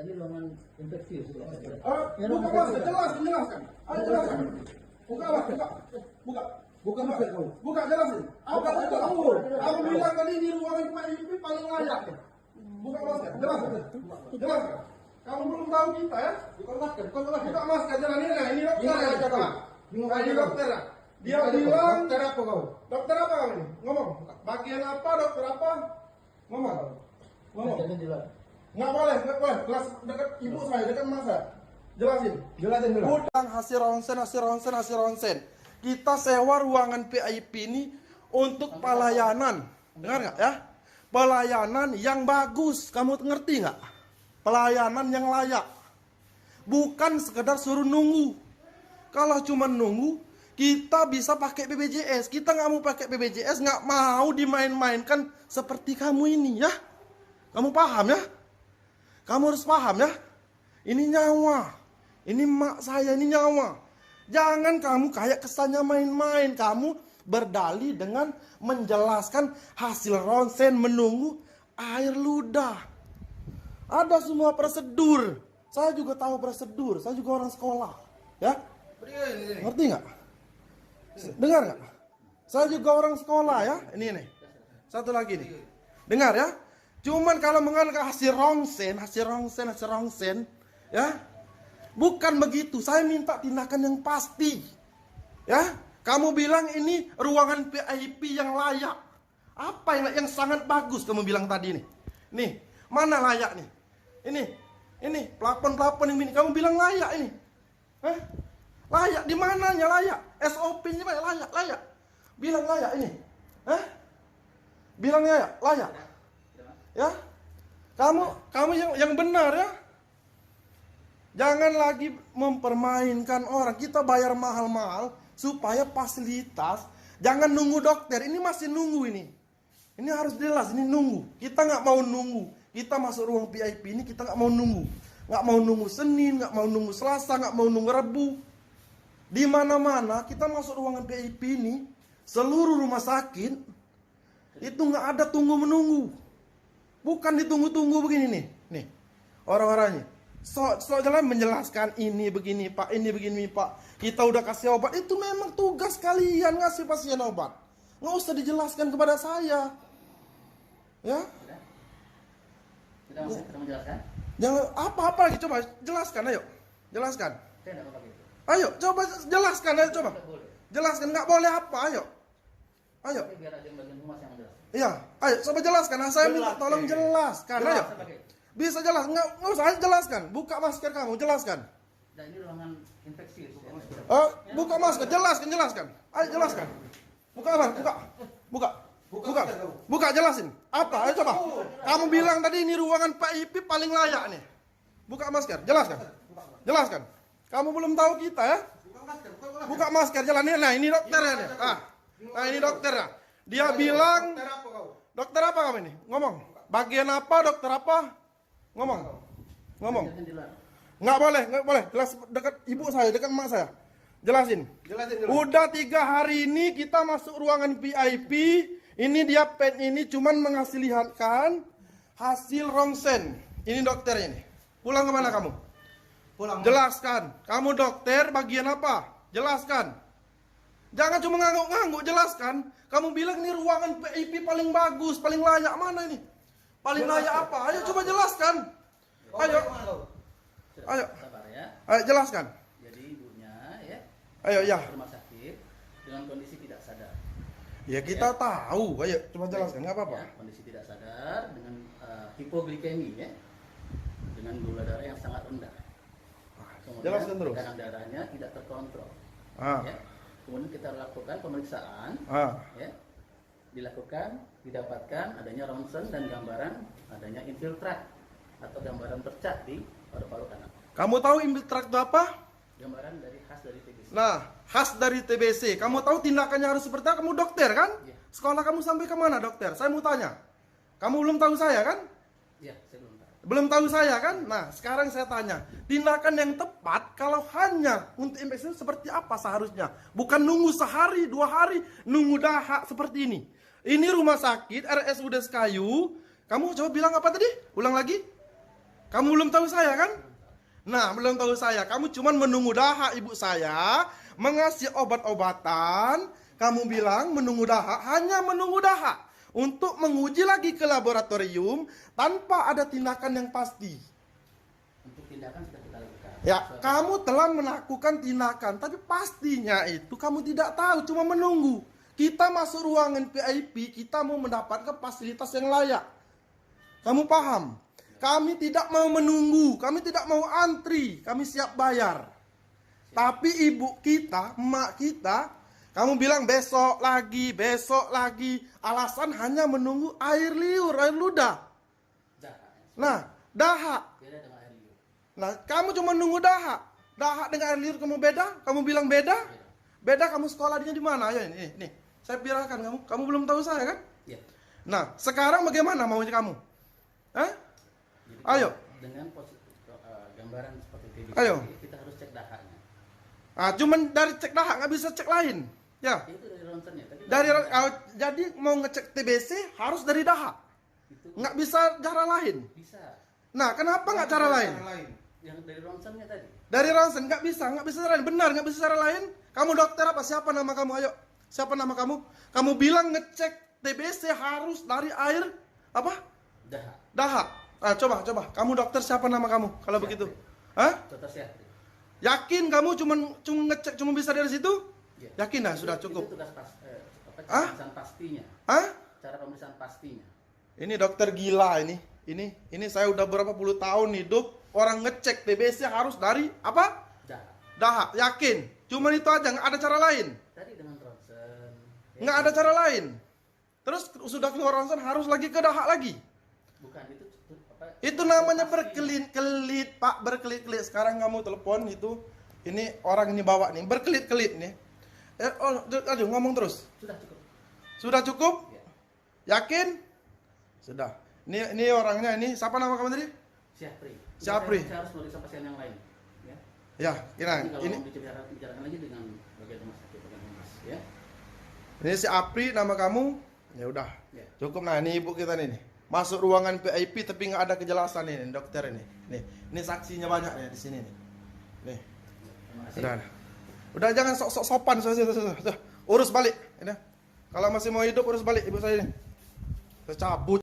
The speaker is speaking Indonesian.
Ini ruangan infeksius. Buka masker, jelaskan. Ayo jelaskan. Buka masker, buka. Buka masker kamu. Buka jelasin. Apa itu kamu? Aku bilang tadi di ruangan Pak Ipi paling layak. Buka masker, jelaskan. Jelaskan. Kamu belum tahu kita ya? Buka masker, buka masker. Jalan ini lah. Ini dokter ya, coba. Ini dokter ya. Dia bilang dokter apa kau? Dokter apa kamu ini? Ngomong. Bagian apa? Dokter apa? Ngomong. Nggak boleh. Kelas dekat ibu saya, dekat emak saya. Jelasin dulu. Udang hasil ronsen. Kita sewa ruangan PIP ini untuk pelayanan. Dengar nggak ya? Pelayanan yang bagus. Kamu ngerti nggak? Pelayanan yang layak. Bukan sekedar suruh nunggu. Kalau cuma nunggu, kita bisa pakai BPJS. Kita nggak mau pakai BPJS, nggak mau dimain-mainkan seperti kamu ini ya. Kamu paham ya? Kamu harus paham ya. Ini nyawa. Ini mak saya, ini nyawa. Jangan kamu kayak kesannya main-main. Kamu berdalih dengan menjelaskan hasil ronsen, menunggu air ludah. Ada semua prosedur. Saya juga tahu prosedur. Saya juga orang sekolah. Ya? Ngerti nggak? Dengar nggak? Saya juga orang sekolah ya. Ini. Satu lagi nih. Dengar ya. Cuman kalau mengandalkan hasil ronsen, ya, bukan begitu. Saya minta tindakan yang pasti, ya. Kamu bilang ini ruangan PIP yang layak. Apa yang sangat bagus kamu bilang tadi nih? Nih, mana layak nih? Ini plafon ini. Kamu bilang layak ini? Layak di mananya layak? SOP-nya layak. Bilang layak ini? Bilang layak. Ya, kamu yang benar ya. Jangan lagi mempermainkan orang. Kita bayar mahal-mahal supaya fasilitas. Jangan nunggu dokter. Ini masih nunggu ini. Ini harus jelas. Ini nunggu. Kita nggak mau nunggu. Kita masuk ruang PIP ini kita nggak mau nunggu. Nggak mau nunggu Senin, nggak mau nunggu Selasa, nggak mau nunggu Rabu. Di mana-mana kita masuk ruangan PIP ini, seluruh rumah sakit itu nggak ada tunggu menunggu. Bukan ditunggu-tunggu begini nih orang-orangnya. Jalan menjelaskan ini begini Pak, ini begini Pak. Kita udah kasih obat, itu memang tugas kalian ngasih pasien obat. Nggak usah dijelaskan kepada saya. Ya? Sudah menjelaskan? Jangan apa-apa lagi, coba jelaskan, ayo. Jelaskan. Ayo, coba jelaskan, ayo coba. Jelaskan, nggak boleh apa, ayo. Biar ada yang bagian humas yang menjelaskan. Iya, ayo coba jelaskan. Nah, saya minta tolong jelaskan. Ayo. Bisa jelas, nggak usah jelaskan. Buka masker kamu, jelaskan. Dan ini ruangan infeksius. Buka masker, jelaskan. Ayo jelaskan. Buka, jelasin. Apa? Ayo coba. Kamu bilang tadi ini ruangan PIP paling layak nih. Buka masker, jelaskan. Kamu belum tahu kita ya? Buka masker, jalan. Nah, ini dokternya nih. Nah, ini dokternya. Dia bilang, dokter apa kamu ini? Ngomong. Bagian apa, dokter apa? Ngomong. Nggak boleh. Jelas dekat ibu saya, dekat emak saya. Jelasin dulu. Udah 3 hari ini kita masuk ruangan VIP. Ini dia pen ini cuman menghasilkan hasil ronsen. Ini dokternya ini. Pulang kemana kamu? Jelaskan. Kamu dokter bagian apa? Jelaskan. Jangan cuma ngangguk-ngangguk, jelaskan. Kamu bilang ini ruangan PIP paling bagus, paling layak. Mana ini? Paling layak apa? Ayo coba jelaskan. Ayo. Sabar ya. Ayo jelaskan. Jadi ibunya ya. Ayo ya. Rumah sakit dengan kondisi tidak sadar. Ya kita tahu. Ayo coba jelaskan, nggak apa-apa. Ya, kondisi tidak sadar dengan hipoglikemi ya. Dengan gula darah yang sangat rendah. Kemudian Jelaskan terus. tekanan darahnya tidak terkontrol. Ya. Kemudian kita lakukan pemeriksaan, ya, didapatkan adanya ronsen dan gambaran adanya infiltrat atau gambaran bercak di paru-paru kanan. Kamu tahu infiltrat itu apa? Gambaran khas dari TBC. Nah, khas dari TBC. Kamu tahu tindakannya harus seperti apa? Kamu dokter kan? Ya. Sekolah kamu sampai kemana dokter? Saya mau tanya. Kamu belum tahu saya kan? Iya, saya belum tahu. Belum tahu saya kan? Nah, sekarang saya tanya, tindakan yang tepat kalau hanya untuk infeksi seperti apa seharusnya? Bukan nunggu sehari, 2 hari, nunggu dahak seperti ini. Ini rumah sakit RSUD Sekayu. Kamu coba bilang apa tadi? Ulang lagi. Kamu belum tahu saya kan? Nah, belum tahu saya. Kamu cuma menunggu dahak ibu saya mengasih obat-obatan. Kamu bilang menunggu dahak, hanya menunggu dahak untuk menguji lagi ke laboratorium tanpa ada tindakan yang pasti. Untuk tindakan sudah kita lakukan. Ya, kamu telah melakukan tindakan, tapi pastinya itu kamu tidak tahu, cuma menunggu. Kita masuk ruangan VIP, kita mau mendapatkan fasilitas yang layak. Kamu paham? Kami tidak mau menunggu, kami tidak mau antri, kami siap bayar. Tapi ibu kita, emak kita, kamu bilang besok lagi, alasan hanya menunggu air liur, air ludah. Dahak. Nah, dahak. Beda dengan air liur. Nah, kamu cuma nunggu dahak. Dahak dengan air liur kamu beda? Kamu bilang beda? Beda, kamu sekolahnya di mana? Ayo ini, nih. Saya viralkan kamu. Kamu belum tahu saya kan? Iya. Nah, sekarang bagaimana maunya kamu? Hah? Jadi, Ayo. Dengan gambaran seperti TBC, Ayo. kita harus cek dahaknya. Ah, cuman dari cek dahak, nggak bisa cek lain. Ya. Itu dari ronsennya. Tapi Jadi mau ngecek TBC harus dari dahak. itu Nggak bisa cara lain. bisa. Nah, kenapa nggak cara lain? Yang dari ronsennya tadi. Dari ronsen nggak bisa cara lain. Benar, nggak bisa cara lain. Kamu dokter apa? Siapa nama kamu? Ayo. Siapa nama kamu? Kamu bilang ngecek TBC harus dari air apa? Dahak. Dahak. Ah, coba. Kamu dokter siapa nama kamu? Kalau Syahri. begitu. Hah? Dr. Syahri. Yakin kamu cuma ngecek cuma bisa dari situ? Iya. Yakin dah, sudah cukup. Itu tugas Hah? pemeriksaan pastinya. Hah? Cara pemeriksaan pastinya. Ini dokter gila ini. Ini saya udah berapa puluh tahun hidup, orang ngecek TBC harus dari apa? Dahak. Dahak. Yakin? Cuman itu aja, nggak ada cara lain. Tadi dengan ronsen. Nggak ada cara lain. Terus sudah keluar ronsen harus lagi ke dahak lagi. Bukan itu apa? Itu namanya pastinya. berkelit-kelit, Pak, berkelit-kelit. Sekarang kamu telepon itu, ini orang ini bawa nih, berkelit-kelit nih. Aduh, ngomong terus. Sudah cukup. Sudah cukup? Ya. Yakin? Sudah. Ini orangnya ini, siapa nama kamu tadi? Syahri. Syahri. Saya harus meriksa pasien yang lain. Ya. Ya, Nanti kalau ini mau bicarakan lagi dengan bagian rumah sakit, bagian humas, ya. ini si Apri nama kamu. Ya udah. Ya. Cukup. Nah, ini ibu kita nih. Masuk ruangan VIP tapi nggak ada kejelasan ini, dokter ini. Ini saksinya banyak nih di sini nih. Nih. Terima kasih. Udah jangan sok-sok sopan. Urus balik. Ini. Kalau masih mau hidup urus balik ibu saya ini. Saya cabut.